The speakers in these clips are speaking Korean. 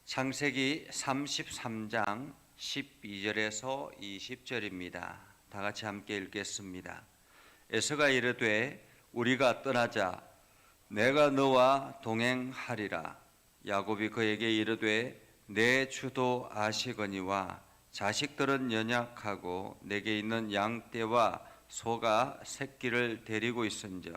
창세기 33장 12절에서 20절입니다. 다 같이 함께 읽겠습니다. 에서가 이르되 우리가 떠나자 내가 너와 동행하리라. 야곱이 그에게 이르되 내 주도 아시거니와 자식들은 연약하고 내게 있는 양떼와 소가 새끼를 데리고 있은즉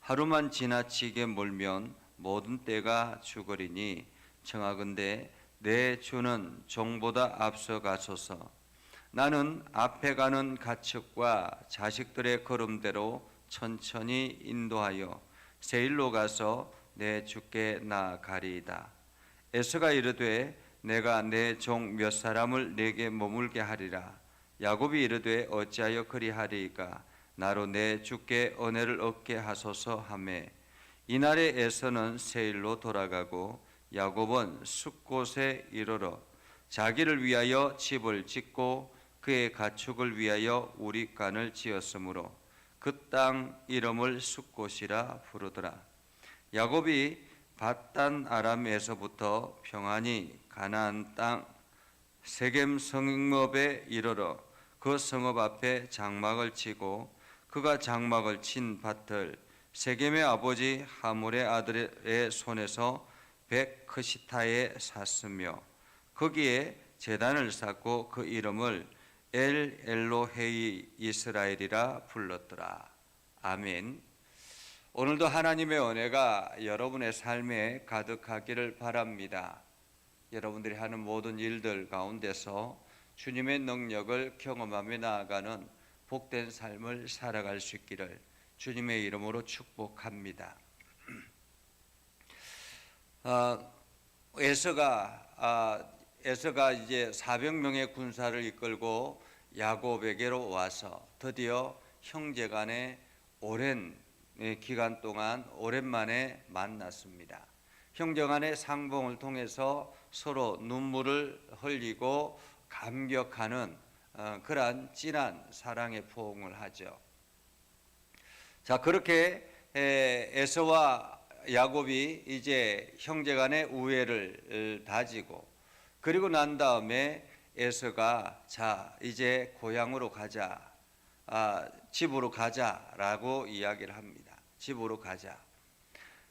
하루만 지나치게 몰면 모든 떼가 죽으리니 청하건대 내 주는 종보다 앞서가소서. 나는 앞에 가는 가축과 자식들의 걸음대로 천천히 인도하여 세일로 가서 내 주께 나아가리이다. 에서가 이르되 내가 내 종 몇 사람을 내게 머물게 하리라. 야곱이 이르되 어찌하여 그리하리이까? 나로 내 주께 은혜를 얻게 하소서 하매 이날에 에서는 세일로 돌아가고 야곱은 숫곳에 이르러 자기를 위하여 집을 짓고 그의 가축을 위하여 우릿간을 지었으므로 그 땅 이름을 숫곳이라 부르더라. 야곱이 밧단 아람에서부터 평안히 가나안 땅 세겜 성읍에 이르러 그 성읍 앞에 장막을 치고 그가 장막을 친 밭을 세겜의 아버지 하몰의 아들의 손에서 백크시타에 샀으며 거기에 제단을 쌓고 그 이름을 엘 엘로헤이 이스라엘이라 불렀더라. 아멘. 오늘도 하나님의 은혜가 여러분의 삶에 가득하기를 바랍니다. 여러분들이 하는 모든 일들 가운데서 주님의 능력을 경험하며 나아가는 복된 삶을 살아갈 수 있기를 주님의 이름으로 축복합니다. 에서가 이제 400명의 군사를 이끌고 야곱에게로 와서 드디어 형제간에 오랜 기간 동안 오랜만에 만났습니다. 형제간의 상봉을 통해서 서로 눈물을 흘리고 감격하는 그러한 진한 사랑의 포옹을 하죠. 자, 그렇게 에서와 야곱이 이제 형제간의 우애를 다지고 그리고 난 다음에 에서가 자 이제 고향으로 가자, 집으로 가자라고 이야기를 합니다. 집으로 가자.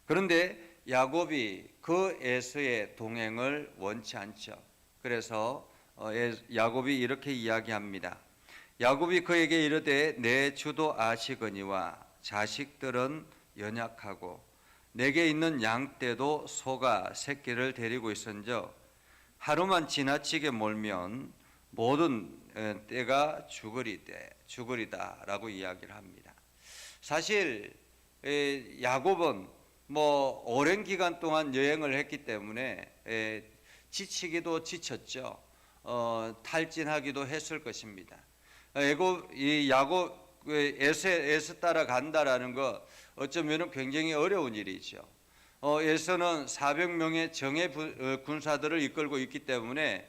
그런데 야곱이 그 에서의 동행을 원치 않죠. 그래서 야곱이 이렇게 이야기합니다. 야곱이 그에게 이르되 내 주도 아시거니와 자식들은 연약하고 내게 있는 양떼도 소가 새끼를 데리고 있은즉 하루만 지나치게 몰면 모든 떼가 죽으리다라고 이야기를 합니다. 사실 야곱은 오랜 기간 동안 여행을 했기 때문에 지치기도 지쳤죠. 탈진하기도 했을 것입니다. 에서 따라간다라는 것 어쩌면 굉장히 어려운 일이죠. 에서는 400명의 정예 군사들을 이끌고 있기 때문에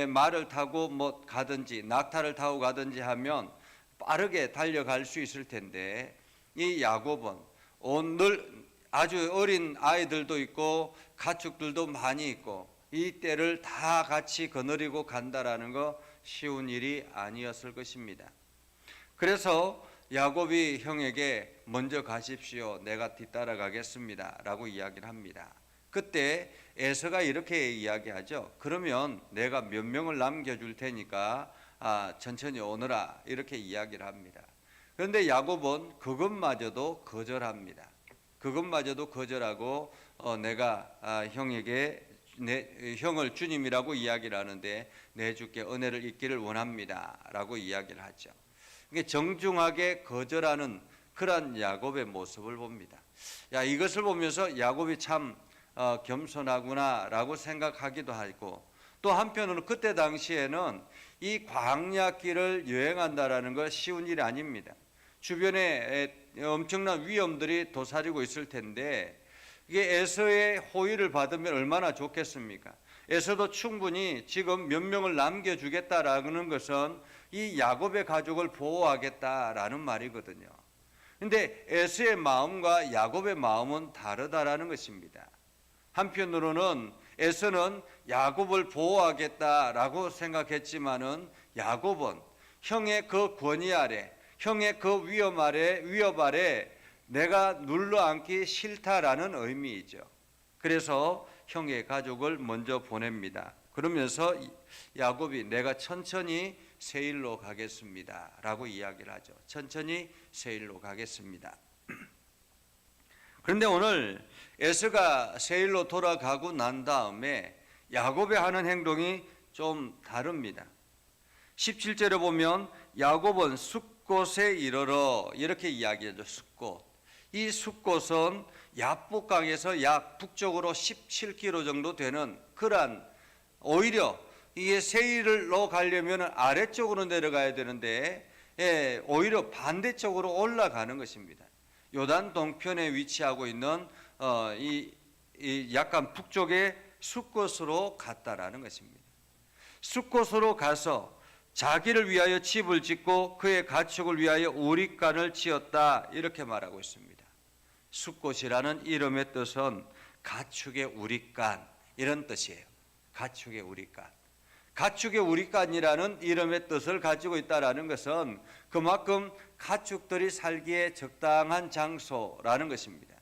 말을 타고 가든지 낙타를 타고 가든지 하면 빠르게 달려갈 수 있을 텐데 이 야곱은 오늘 아주 어린 아이들도 있고 가축들도 많이 있고 이 떼를 다 같이 거느리고 간다라는 거 쉬운 일이 아니었을 것입니다. 그래서 야곱이 형에게 먼저 가십시오. 내가 뒤따라가겠습니다. 라고 이야기를 합니다. 그때 에서가 이렇게 이야기하죠. 그러면 내가 몇 명을 남겨줄 테니까 천천히 오너라. 이렇게 이야기를 합니다. 그런데 야곱은 그것마저도 거절합니다. 그것마저도 거절하고 내가 형에게 형을 주님이라고 이야기를 하는데 내 주께 은혜를 잊기를 원합니다. 라고 이야기를 하죠. 정중하게 거절하는 그런 야곱의 모습을 봅니다. 이것을 보면서 야곱이 참 겸손하구나라고 생각하기도 하고 또 한편으로는 그때 당시에는 이 광야길을 여행한다라는 것 쉬운 일이 아닙니다. 주변에 엄청난 위험들이 도사리고 있을 텐데 이게 에서의 호의를 받으면 얼마나 좋겠습니까? 에서도 충분히 지금 몇 명을 남겨주겠다라는 것은 이 야곱의 가족을 보호하겠다라는 말이거든요. 그런데 에서의 마음과 야곱의 마음은 다르다라는 것입니다. 한편으로는 에서는 야곱을 보호하겠다라고 생각했지만은 야곱은 형의 그 권위 아래, 형의 그 위협 아래 내가 눌러앉기 싫다라는 의미이죠. 그래서 형의 가족을 먼저 보냅니다. 그러면서 야곱이 내가 천천히 세일로 가겠습니다 라고 이야기를 하죠. 천천히 세일로 가겠습니다. 그런데 오늘 에서가 세일로 돌아가고 난 다음에 야곱이 하는 행동이 좀 다릅니다. 17절에 보면 야곱은 숫곳에 이르러 이렇게 이야기하죠. 숫곳. 이 숫곳은 야복강에서 약 북쪽으로 17km 정도 되는 그러한, 오히려 이게 세일로 가려면 아래쪽으로 내려가야 되는데 오히려 반대쪽으로 올라가는 것입니다. 요단 동편에 위치하고 있는 이 약간 북쪽의 숫곳으로 갔다라는 것입니다. 숫곳으로 가서 자기를 위하여 집을 짓고 그의 가축을 위하여 우릿간을 지었다 이렇게 말하고 있습니다. 숫곳이라는 이름의 뜻은 가축의 우릿간 이런 뜻이에요. 가축의 우릿간. 가축의 우릿간이라는 이름의 뜻을 가지고 있다는 것은 그만큼 가축들이 살기에 적당한 장소라는 것입니다.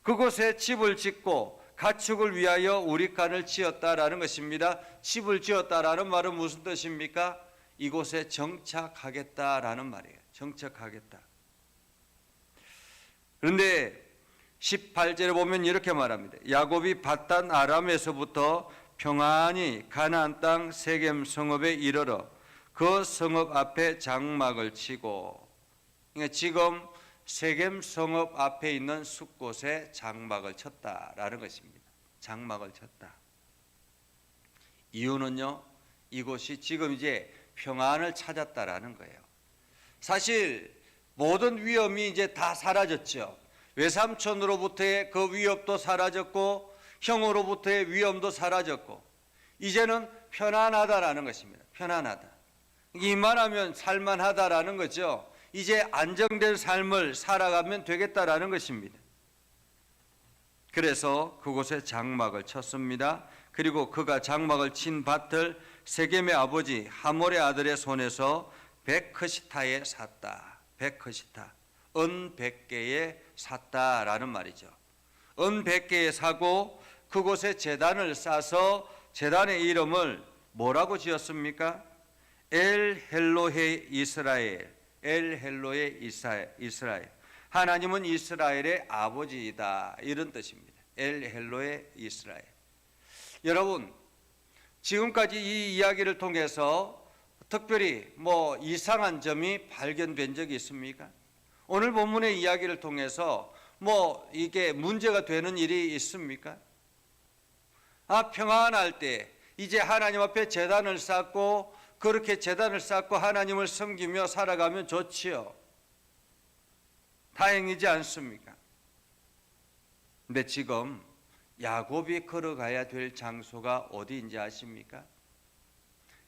그곳에 집을 짓고 가축을 위하여 우릿간을 지었다라는 것입니다. 집을 지었다라는 말은 무슨 뜻입니까? 이곳에 정착하겠다라는 말이에요. 정착하겠다. 그런데 18절에 보면 이렇게 말합니다. 야곱이 밧단 아람에서부터 평안히 가나안 땅 세겜 성읍에 이르러 그 성읍 앞에 장막을 치고, 그러니까 지금 세겜 성읍 앞에 있는 숫곳에 장막을 쳤다라는 것입니다. 장막을 쳤다. 이유는요, 이곳이 지금 이제 평안을 찾았다라는 거예요. 사실 모든 위험이 이제 다 사라졌죠. 외삼촌으로부터의 그 위협도 사라졌고 형으로부터의 위험도 사라졌고 이제는 편안하다라는 것입니다. 편안하다. 이만하면 살만하다라는 거죠. 이제 안정된 삶을 살아가면 되겠다라는 것입니다. 그래서 그곳에 장막을 쳤습니다. 그리고 그가 장막을 친 밭을 세겜의 아버지 하몰의 아들의 손에서 베크시타에 샀다. 베크시타. 은 100개에 샀다라는 말이죠. 은 100개에 사고 그곳에 제단을 쌓아서 제단의 이름을 뭐라고 지었습니까? 엘 헬로헤 이스라엘. 엘 헬로헤 이스라엘. 하나님은 이스라엘의 아버지이다. 이런 뜻입니다. 엘 헬로헤 이스라엘. 여러분, 지금까지 이 이야기를 통해서 특별히 이상한 점이 발견된 적이 있습니까? 오늘 본문의 이야기를 통해서 이게 문제가 되는 일이 있습니까? 평안할 때 이제 하나님 앞에 제단을 쌓고 그렇게 제단을 쌓고 하나님을 섬기며 살아가면 좋지요. 다행이지 않습니까? 근데 지금 야곱이 걸어가야 될 장소가 어디인지 아십니까?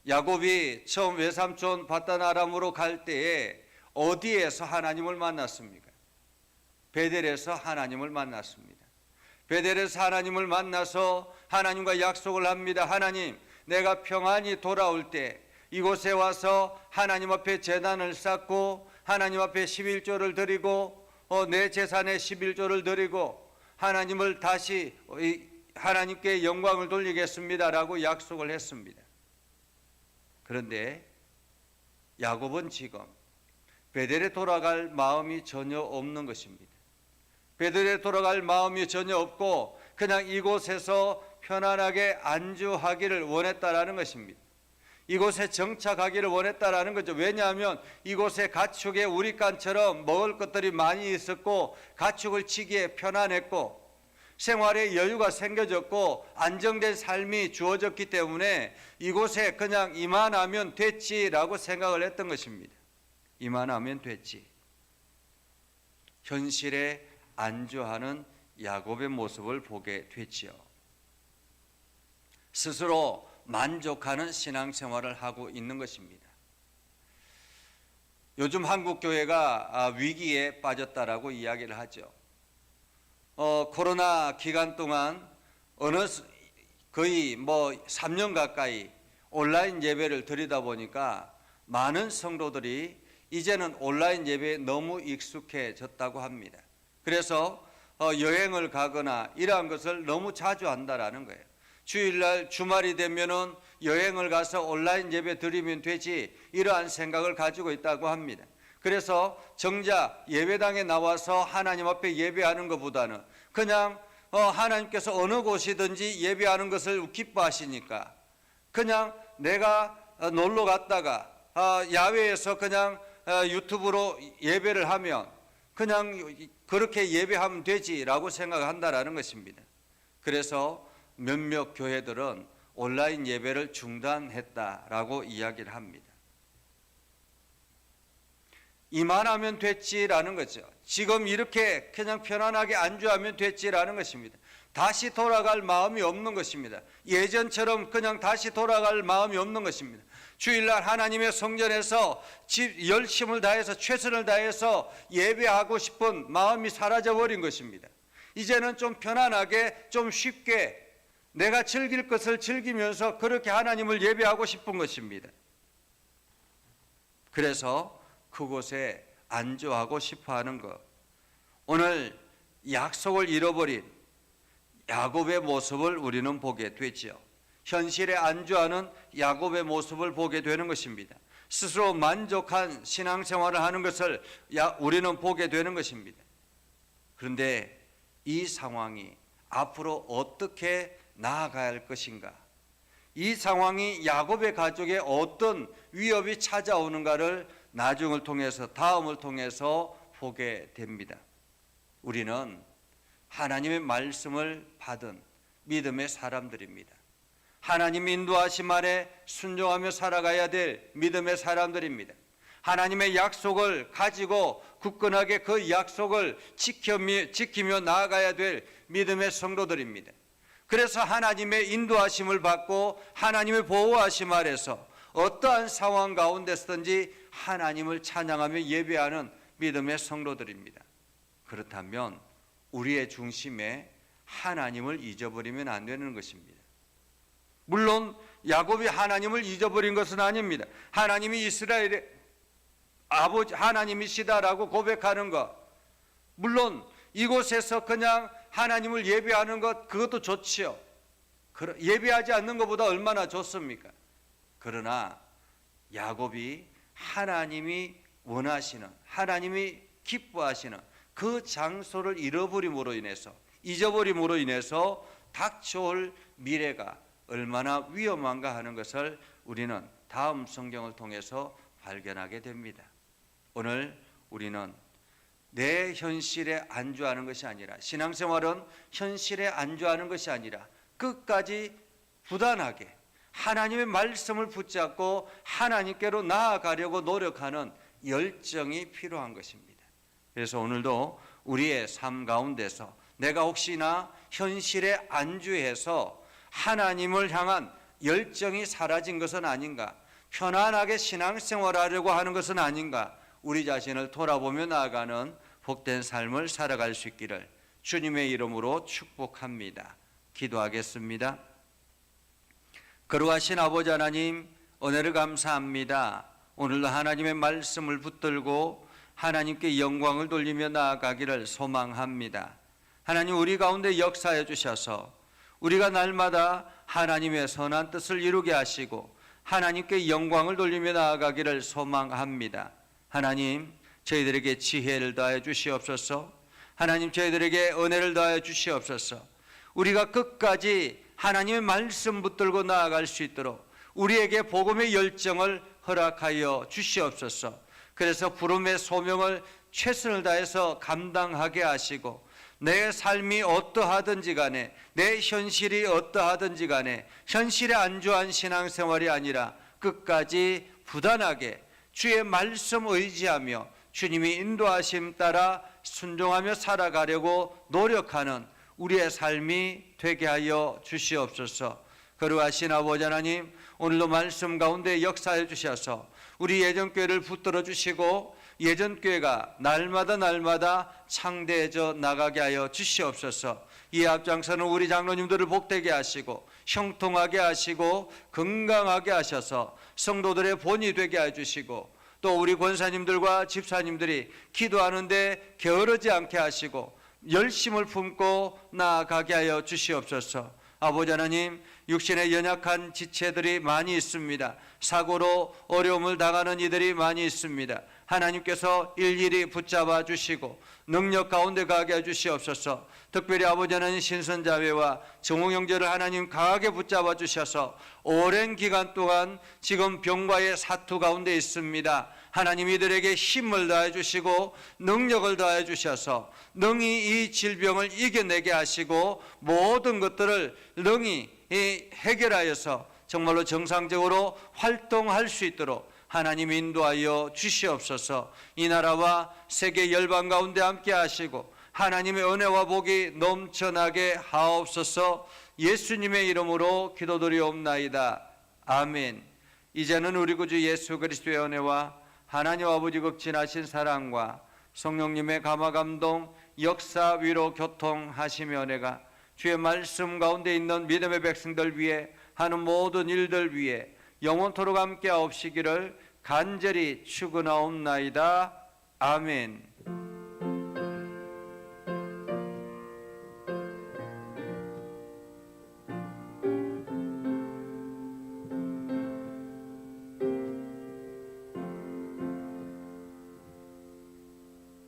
야곱이 처음 외삼촌 밧단 아람으로 갈 때에 어디에서 하나님을 만났습니까? 베델에서 하나님을 만났습니다. 베델에서 하나님을 만나서 하나님과 약속을 합니다. 하나님, 내가 평안히 돌아올 때 이곳에 와서 하나님 앞에 제단을 쌓고 하나님 앞에 11조를 드리고 내 재산의 11조를 드리고 하나님을 다시 하나님께 영광을 돌리겠습니다라고 약속을 했습니다. 그런데 야곱은 지금 베델에 돌아갈 마음이 전혀 없는 것입니다. 베델에 돌아갈 마음이 전혀 없고 그냥 이곳에서 편안하게 안주하기를 원했다라는 것입니다. 이곳에 정착하기를 원했다라는 거죠. 왜냐하면 이곳에 가축의 우릿간처럼 먹을 것들이 많이 있었고 가축을 치기에 편안했고 생활에 여유가 생겨졌고 안정된 삶이 주어졌기 때문에 이곳에 그냥 이만하면 됐지라고 생각을 했던 것입니다. 이만하면 됐지. 현실에 안주하는 야곱의 모습을 보게 됐지요. 스스로 만족하는 신앙생활을 하고 있는 것입니다. 요즘 한국 교회가 위기에 빠졌다라고 이야기를 하죠. 코로나 기간 동안 거의 3년 가까이 온라인 예배를 드리다 보니까 많은 성도들이 이제는 온라인 예배에 너무 익숙해졌다고 합니다. 그래서 여행을 가거나 이러한 것을 너무 자주 한다라는 거예요. 주일날 주말이 되면은 여행을 가서 온라인 예배 드리면 되지, 이러한 생각을 가지고 있다고 합니다. 그래서 정작 예배당에 나와서 하나님 앞에 예배하는 것보다는 그냥 하나님께서 어느 곳이든지 예배하는 것을 기뻐하시니까 그냥 내가 놀러 갔다가 야외에서 그냥 유튜브로 예배를 하면 그냥 그렇게 예배하면 되지라고 생각한다라는 것입니다. 그래서 몇몇 교회들은 온라인 예배를 중단했다라고 이야기를 합니다. 이만하면 됐지라는 거죠. 지금 이렇게 그냥 편안하게 안주하면 됐지라는 것입니다. 다시 돌아갈 마음이 없는 것입니다. 예전처럼 그냥 다시 돌아갈 마음이 없는 것입니다. 주일날 하나님의 성전에서 열심을 다해서 최선을 다해서 예배하고 싶은 마음이 사라져버린 것입니다. 이제는 좀 편안하게 좀 쉽게 내가 즐길 것을 즐기면서 그렇게 하나님을 예배하고 싶은 것입니다. 그래서 그곳에 안주하고 싶어하는 것, 오늘 약속을 잃어버린 야곱의 모습을 우리는 보게 되지요. 현실에 안주하는 야곱의 모습을 보게 되는 것입니다. 스스로 만족한 신앙생활을 하는 것을 우리는 보게 되는 것입니다. 그런데 이 상황이 앞으로 어떻게 나아가야 할 것인가, 이 상황이 야곱의 가족에 어떤 위협이 찾아오는가를 나중을 통해서, 다음을 통해서 보게 됩니다. 우리는 하나님의 말씀을 받은 믿음의 사람들입니다. 하나님 인도하심 아래 순종하며 살아가야 될 믿음의 사람들입니다. 하나님의 약속을 가지고 굳건하게 그 약속을 지키며 나아가야 될 믿음의 성도들입니다. 그래서 하나님의 인도하심을 받고 하나님의 보호하심 아래서 어떠한 상황 가운데서든지 하나님을 찬양하며 예배하는 믿음의 성도들입니다. 그렇다면 우리의 중심에 하나님을 잊어버리면 안 되는 것입니다. 물론 야곱이 하나님을 잊어버린 것은 아닙니다. 하나님이 이스라엘의 아버지 하나님이시다라고 고백하는 것, 물론 이곳에서 그냥 하나님을 예배하는 것, 그것도 좋지요. 예배하지 않는 것보다 얼마나 좋습니까? 그러나 야곱이 하나님이 원하시는, 하나님이 기뻐하시는 그 장소를 잊어버림으로 인해서 닥쳐올 미래가 얼마나 위험한가 하는 것을 우리는 다음 성경을 통해서 발견하게 됩니다. 오늘 우리는 내 현실에 안주하는 것이 아니라, 신앙생활은 현실에 안주하는 것이 아니라 끝까지 부단하게 하나님의 말씀을 붙잡고 하나님께로 나아가려고 노력하는 열정이 필요한 것입니다. 그래서 오늘도 우리의 삶 가운데서 내가 혹시나 현실에 안주해서 하나님을 향한 열정이 사라진 것은 아닌가, 편안하게 신앙생활하려고 하는 것은 아닌가, 우리 자신을 돌아보며 나아가는 복된 삶을 살아갈 수 있기를 주님의 이름으로 축복합니다. 기도하겠습니다. 거룩하신 아버지 하나님, 은혜를 감사합니다. 오늘도 하나님의 말씀을 붙들고 하나님께 영광을 돌리며 나아가기를 소망합니다. 하나님, 우리 가운데 역사해 주셔서 우리가 날마다 하나님의 선한 뜻을 이루게 하시고 하나님께 영광을 돌리며 나아가기를 소망합니다. 하나님, 저희들에게 지혜를 더하여 주시옵소서. 하나님, 저희들에게 은혜를 더하여 주시옵소서. 우리가 끝까지 하나님의 말씀 붙들고 나아갈 수 있도록 우리에게 복음의 열정을 허락하여 주시옵소서. 그래서 부름의 소명을 최선을 다해서 감당하게 하시고 내 삶이 어떠하든지 간에, 내 현실이 어떠하든지 간에 현실에 안주한 신앙생활이 아니라 끝까지 부단하게 주의 말씀 의지하며 주님이 인도하심 따라 순종하며 살아가려고 노력하는 우리의 삶이 되게 하여 주시옵소서. 거룩하신 아버지 하나님, 오늘도 말씀 가운데 역사해 주셔서 우리 예전교회를 붙들어 주시고 예전교회가 날마다 창대해져 나가게 하여 주시옵소서. 이 앞장서는 우리 장로님들을 복되게 하시고 형통하게 하시고 건강하게 하셔서 성도들의 본이 되게 해주시고 또 우리 권사님들과 집사님들이 기도하는데 게으르지 않게 하시고 열심을 품고 나아가게 하여 주시옵소서. 아버지 하나님, 육신에 연약한 지체들이 많이 있습니다. 사고로 어려움을 당하는 이들이 많이 있습니다. 하나님께서 일일이 붙잡아 주시고 능력 가운데 가게 해주시옵소서. 특별히 아버지 하나님 신선자매와 정웅 형제를 하나님 강하게 붙잡아 주셔서 오랜 기간 동안 지금 병과의 사투 가운데 있습니다. 하나님 이들에게 힘을 다해 주시고 능력을 다해 주셔서 능히 이 질병을 이겨내게 하시고 모든 것들을 능히 해결하여서 정말로 정상적으로 활동할 수 있도록 하나님 인도하여 주시옵소서. 이 나라와 세계 열방 가운데 함께 하시고 하나님의 은혜와 복이 넘쳐나게 하옵소서. 예수님의 이름으로 기도드리옵나이다. 아멘. 이제는 우리 구주 예수 그리스도의 은혜와 하나님 아버지 극진하신 사랑과 성령님의 감화감동 역사 위로 교통하시며 은혜가 주의 말씀 가운데 있는 믿음의 백성들 위해 하는 모든 일들 위해 영원토록 함께 하옵시기를 간절히 축원하옵나이다. 아멘.